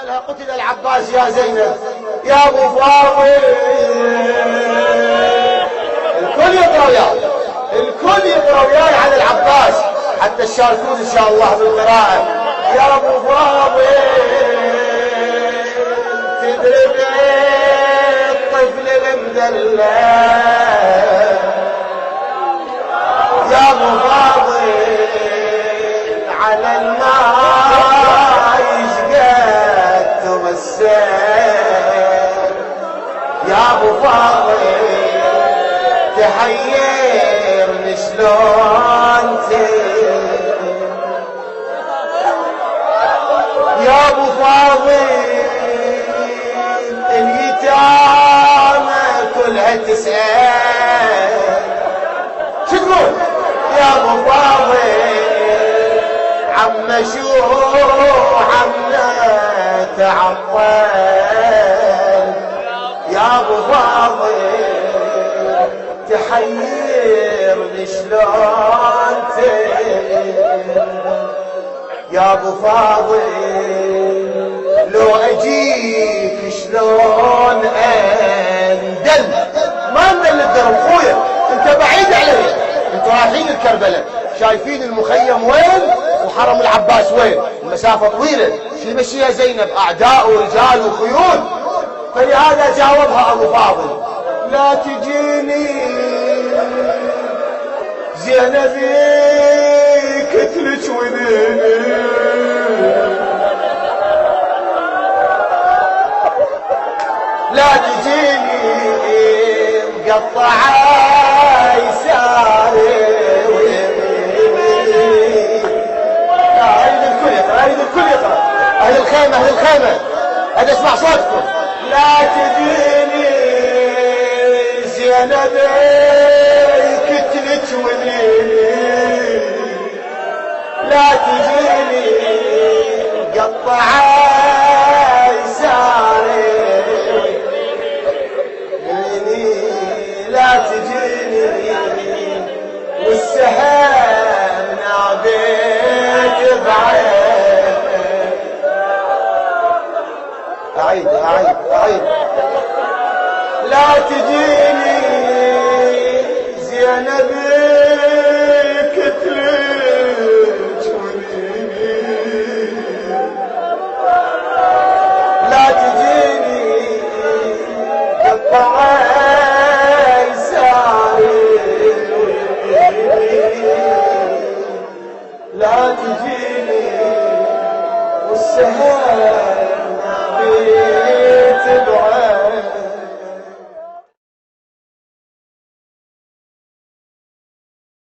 قالها قتل العباس يا زينب يا ابو فاضل. الكل يقرا وياي، الكل يقرا وياي على العباس حتى تشاركون ان شاء الله بالقراءه. يا ابو فاضل تدري الطفل المدلل يا ابو فاضل على الماء يشقد تمسك يا ابو فاضل تحيرني شلون يا ابو فاضل اليتامى كلها تسأل شو تقول يا ابو فاضل عم شو عمنا تعطل يا ابو فاضل تحيرني شلون يا ابو فاضل لو اجيك شلون اندل ما ندل الدرب خويا انت بعيد علي، انتوا رايحين الكربلاء شايفين المخيم وين وحرم العباس وين، المسافه طويله شو يمشيها زينب اعداء ورجال وخيول. فلهذا جاوبها ابو فاضل لا تجيني زينبي كتلك وديني لا تجيني مقطعة يساري اريد الكل يقرا، اريد الكل يقرا، اهل الخيمة اهل الخيمة ادي اسمع صوتكم. لا تجيني زينبي كتلك وديني لا تجيني مقطعة يساري لا تجيني والسهام نابيك بعين أعيد لا تجيني زينبي كتلك وديني لا تجيني قطعة لا تجيني والسهام